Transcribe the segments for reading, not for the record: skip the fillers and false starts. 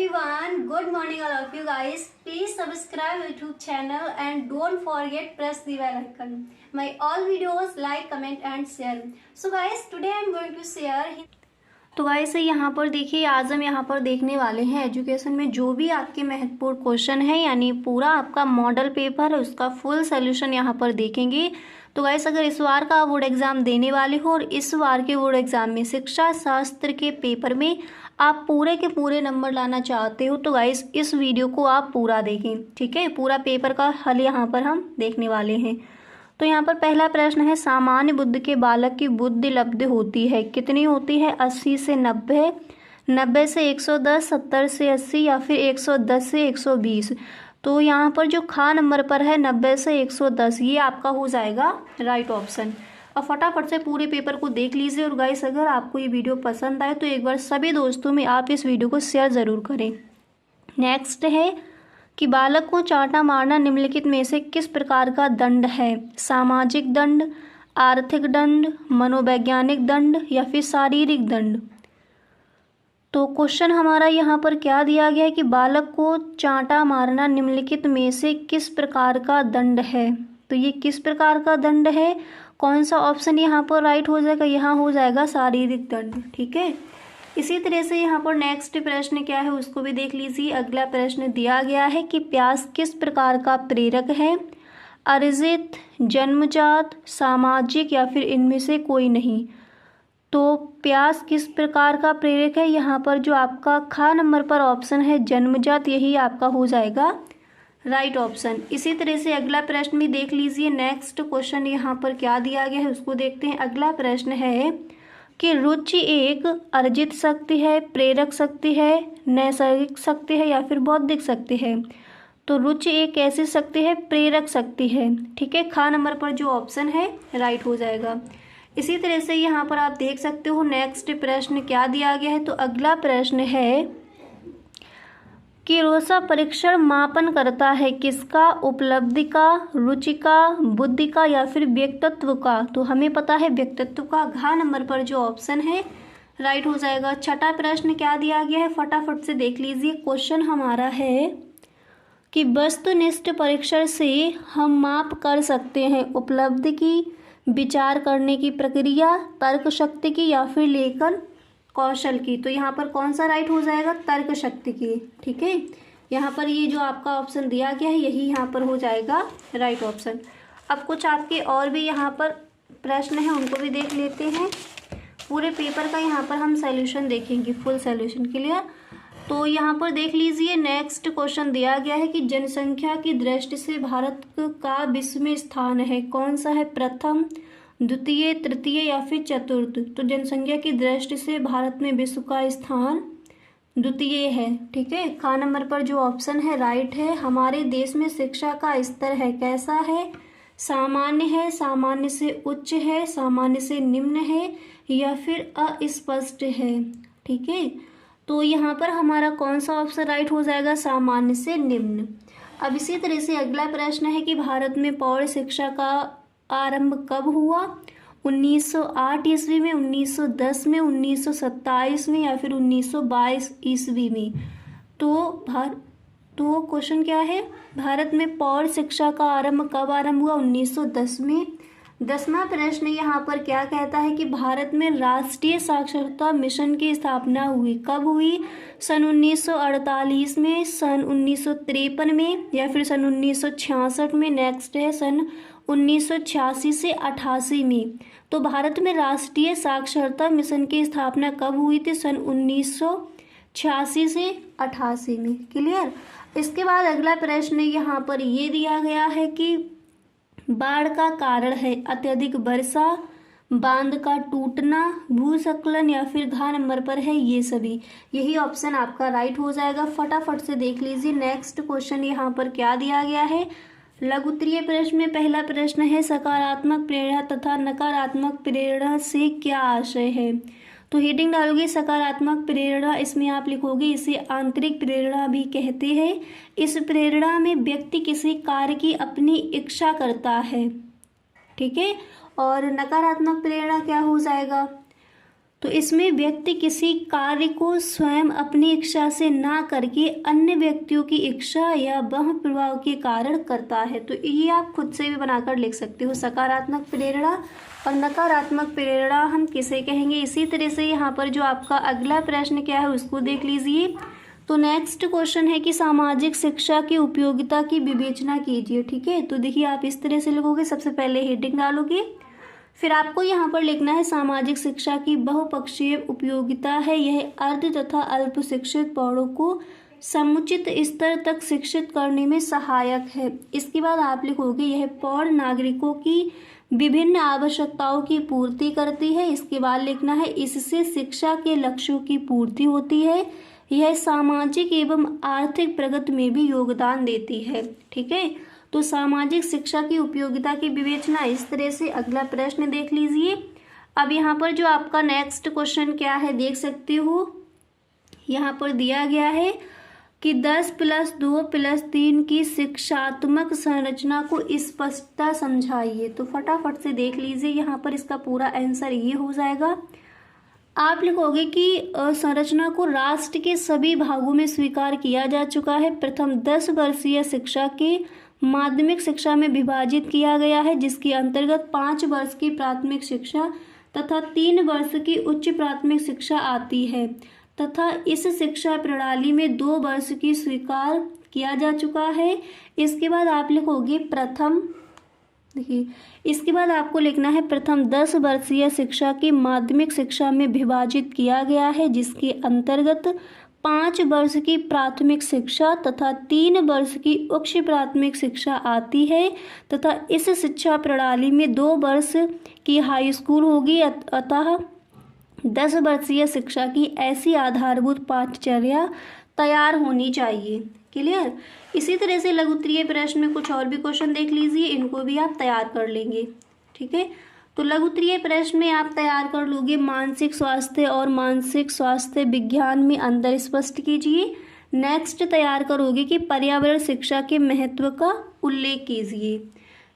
everyone, good morning all of you guys. Please subscribe YouTube channel and don't forget press the bell icon. My all videos like, comment and share. So guys, today I am going to share. तो guys यहाँ पर देखिए, आज हम यहाँ पर देखने वाले हैं एजुकेशन में जो भी आपके महत्वपूर्ण क्वेश्चन है, यानी पूरा आपका मॉडल पेपर है उसका फुल सोल्यूशन यहाँ पर देखेंगे। तो गाइस अगर इस बार का बोर्ड एग्जाम देने वाले हो और इस बार के बोर्ड एग्जाम में शिक्षा शास्त्र के पेपर में आप पूरे के पूरे नंबर लाना चाहते हो तो गाइस इस वीडियो को आप पूरा देखें, ठीक है। पूरा पेपर का हल यहाँ पर हम देखने वाले हैं। तो यहाँ पर पहला प्रश्न है, सामान्य बुद्धि के बालक की बुद्धि लब्धि होती है, कितनी होती है? 80 से 90, 90 से 110, 70 से 80 या फिर 110 से 120। तो यहाँ पर जो खा नंबर पर है 90 से 110, ये आपका हो जाएगा राइट ऑप्शन। अब फटाफट से पूरे पेपर को देख लीजिए। और गाइस अगर आपको ये वीडियो पसंद आए तो एक बार सभी दोस्तों में आप इस वीडियो को शेयर ज़रूर करें। नेक्स्ट है कि बालक को चांटा मारना निम्नलिखित में से किस प्रकार का दंड है? सामाजिक दंड, आर्थिक दंड, मनोवैज्ञानिक दंड या फिर शारीरिक दंड। तो क्वेश्चन हमारा यहाँ पर क्या दिया गया है कि बालक को चांटा मारना निम्नलिखित में से किस प्रकार का दंड है। तो ये किस प्रकार का दंड है, कौन सा ऑप्शन यहाँ पर राइट हो जाएगा? यहाँ हो जाएगा शारीरिक दंड, ठीक है। इसी तरह से यहाँ पर नेक्स्ट प्रश्न क्या है उसको भी देख लीजिए। अगला प्रश्न दिया गया है कि प्यास किस प्रकार का प्रेरक है? अर्जित, जन्मजात, सामाजिक या फिर इनमें से कोई नहीं। तो प्यास किस प्रकार का प्रेरक है? यहाँ पर जो आपका खा नंबर पर ऑप्शन है जन्मजात, यही आपका हो जाएगा राइट ऑप्शन। इसी तरह से अगला प्रश्न भी देख लीजिए। नेक्स्ट क्वेश्चन यहाँ पर क्या दिया गया है उसको देखते हैं। अगला प्रश्न है कि रुचि एक अर्जित शक्ति है, प्रेरक शक्ति है, नैसर्गिक शक्ति है या फिर बौद्धिक शक्ति है। तो रुचि एक ऐसी शक्ति है, प्रेरक शक्ति है, ठीक है। खा नंबर पर जो ऑप्शन है राइट हो जाएगा। इसी तरह से यहाँ पर आप देख सकते हो नेक्स्ट प्रश्न क्या दिया गया है। तो अगला प्रश्न है कि रोसा परीक्षण मापन करता है किसका? उपलब्धि का, रुचि का, बुद्धि का या फिर व्यक्तित्व का। तो हमें पता है व्यक्तित्व का, घ नंबर पर जो ऑप्शन है राइट हो जाएगा। छठा प्रश्न क्या दिया गया है फटाफट से देख लीजिए। क्वेश्चन हमारा है कि वस्तुनिष्ठ परीक्षण से हम माप कर सकते हैं उपलब्धि की, विचार करने की प्रक्रिया, तर्क शक्ति की या फिर लेखन कौशल की। तो यहाँ पर कौन सा राइट हो जाएगा? तर्क शक्ति की, ठीक है। यहाँ पर ये जो आपका ऑप्शन दिया गया है यही यहाँ पर हो जाएगा राइट ऑप्शन। अब कुछ आपके और भी यहाँ पर प्रश्न हैं उनको भी देख लेते हैं। पूरे पेपर का यहाँ पर हम सॉल्यूशन देखेंगे, फुल सॉल्यूशन क्लियर। तो यहाँ पर देख लीजिए नेक्स्ट क्वेश्चन दिया गया है कि जनसंख्या की दृष्टि से भारत का विश्व में स्थान है, कौन सा है? प्रथम, द्वितीय, तृतीय या फिर चतुर्थ। तो जनसंख्या की दृष्टि से भारत में विश्व का स्थान द्वितीय है, ठीक है। खा नंबर पर जो ऑप्शन है राइट है। हमारे देश में शिक्षा का स्तर है, कैसा है? सामान्य है, सामान्य से उच्च है, सामान्य से निम्न है या फिर अस्पष्ट है, ठीक है। तो यहाँ पर हमारा कौन सा ऑप्शन राइट हो जाएगा? सामान्य से निम्न। अब इसी तरह से अगला प्रश्न है कि भारत में प्रौढ़ शिक्षा का आरंभ कब हुआ? 1908 ईस्वी में, 1910 में, 1927 में या फिर 1922 ईस्वी में। तो क्वेश्चन क्या है? भारत में प्रौढ़ शिक्षा का आरंभ कब आरंभ हुआ? 1910 में। 10वां प्रश्न यहाँ पर क्या कहता है कि भारत में राष्ट्रीय साक्षरता मिशन की स्थापना हुई, कब हुई? सन 1948 में, सन 1953 में या फिर सन 1966 में। नेक्स्ट है सन 1986 से 88 में। तो भारत में राष्ट्रीय साक्षरता मिशन की स्थापना कब हुई थी? सन 1986 से 88 में, क्लियर। इसके बाद अगला प्रश्न यहाँ पर ये दिया गया है कि बाढ़ का कारण है अत्यधिक वर्षा, बांध का टूटना, भूस्खलन या फिर घ नंबर पर है ये सभी। यही ऑप्शन आपका राइट हो जाएगा। फटाफट से देख लीजिए नेक्स्ट क्वेश्चन यहाँ पर क्या दिया गया है। लघु उत्तरीय प्रश्न में पहला प्रश्न है सकारात्मक प्रेरणा तथा नकारात्मक प्रेरणा से क्या आशय है। तो हेडिंग डालोगे सकारात्मक प्रेरणा, इसमें आप लिखोगे इसे आंतरिक प्रेरणा भी कहते हैं। इस प्रेरणा में व्यक्ति किसी कार्य की अपनी इच्छा करता है, ठीक है। और नकारात्मक प्रेरणा क्या हो जाएगा? तो इसमें व्यक्ति किसी कार्य को स्वयं अपनी इच्छा से ना करके अन्य व्यक्तियों की इच्छा या वह प्रभाव के कारण करता है। तो ये आप खुद से भी बनाकर लिख सकते हो। सकारात्मक प्रेरणा और नकारात्मक प्रेरणा हम किसे कहेंगे। इसी तरह से यहाँ पर जो आपका अगला प्रश्न क्या है उसको देख लीजिए। तो नेक्स्ट क्वेश्चन है कि सामाजिक शिक्षा की उपयोगिता की विवेचना कीजिए। ठीक है, तो देखिए आप इस तरह से लिखोगे, सबसे पहले हेडिंग डालोगे, फिर आपको यहाँ पर लिखना है सामाजिक शिक्षा की बहुपक्षीय उपयोगिता है। यह अर्ध तथा अल्प शिक्षित प्रौढ़ों को समुचित स्तर तक शिक्षित करने में सहायक है। इसके बाद आप लिखोगे यह प्रौढ़ नागरिकों की विभिन्न आवश्यकताओं की पूर्ति करती है। इसके बाद लिखना है इससे शिक्षा के लक्ष्यों की पूर्ति होती है। यह सामाजिक एवं आर्थिक प्रगति में भी योगदान देती है। ठीक है, तो सामाजिक शिक्षा की उपयोगिता की विवेचना इस तरह से। अगला प्रश्न देख लीजिए। अब यहाँ पर जो आपका नेक्स्ट क्वेश्चन क्या है देख सकते हो, यहाँ पर दिया गया है कि 10+2+3 की शिक्षात्मक संरचना को स्पष्टता समझाइए। तो फटाफट से देख लीजिए, यहाँ पर इसका पूरा आंसर ये हो जाएगा। आप लिखोगे कि संरचना को राष्ट्र के सभी भागों में स्वीकार किया जा चुका है। प्रथम 10 वर्षीय शिक्षा के माध्यमिक शिक्षा में विभाजित किया गया है, जिसके अंतर्गत 5 वर्ष की प्राथमिक शिक्षा तथा 3 वर्ष की उच्च प्राथमिक शिक्षा आती है, तथा इस शिक्षा प्रणाली में 2 वर्ष की स्वीकार किया जा चुका है। इसके बाद आप लिखोगे प्रथम, देखिए इसके बाद आपको लिखना है प्रथम 10 वर्षीय शिक्षा की माध्यमिक शिक्षा में विभाजित किया गया है, जिसके अंतर्गत 5 वर्ष की प्राथमिक शिक्षा तथा 3 वर्ष की उच्च प्राथमिक शिक्षा आती है, तथा इस शिक्षा प्रणाली में 2 वर्ष की हाई स्कूल होगी। अतः 10 वर्षीय शिक्षा की ऐसी आधारभूत पाठ्यचर्या तैयार होनी चाहिए। क्लियर। इसी तरह से लघु उत्तरीय प्रश्न में कुछ और भी क्वेश्चन देख लीजिए, इनको भी आप तैयार कर लेंगे। ठीक है, तो लघु उत्तरीय प्रश्न में आप तैयार कर लोगे मानसिक स्वास्थ्य और मानसिक स्वास्थ्य विज्ञान में अंतर स्पष्ट कीजिए। नेक्स्ट तैयार करोगे कि पर्यावरण शिक्षा के महत्व का उल्लेख कीजिए।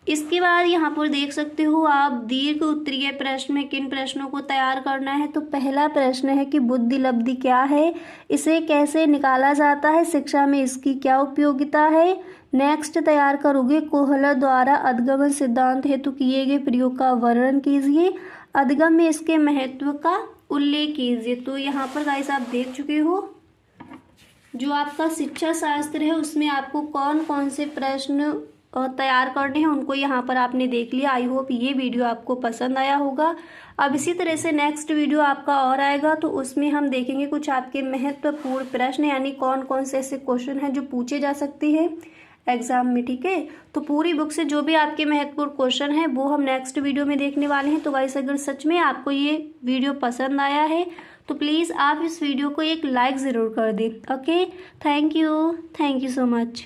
इसके बाद यहाँ पर देख सकते हो आप दीर्घ उत्तरीय प्रश्न में किन प्रश्नों को तैयार करना है। तो पहला प्रश्न है कि बुद्धि लब्धि क्या है, इसे कैसे निकाला जाता है, शिक्षा में इसकी क्या उपयोगिता है। नेक्स्ट तैयार करोगे कोहलर द्वारा अधिगम सिद्धांत हेतु किए गए प्रयोग का वर्णन कीजिए, अधिगम में इसके महत्व का उल्लेख कीजिए। तो यहाँ पर गाइस आप देख चुके हो जो आपका शिक्षा शास्त्र है उसमें आपको कौन कौन से प्रश्न तैयार करने हैं उनको यहाँ पर आपने देख लिया। आई होप ये वीडियो आपको पसंद आया होगा। अब इसी तरह से नेक्स्ट वीडियो आपका और आएगा, तो उसमें हम देखेंगे कुछ आपके महत्वपूर्ण प्रश्न, यानी कौन कौन से ऐसे क्वेश्चन हैं जो पूछे जा सकते हैं एग्जाम में। ठीक है, तो पूरी बुक से जो भी आपके महत्वपूर्ण क्वेश्चन हैं वो हम नेक्स्ट वीडियो में देखने वाले हैं। तो गाइस अगर सच में आपको ये वीडियो पसंद आया है तो प्लीज़ आप इस वीडियो को एक लाइक ज़रूर कर दें। Okay, thank you so much.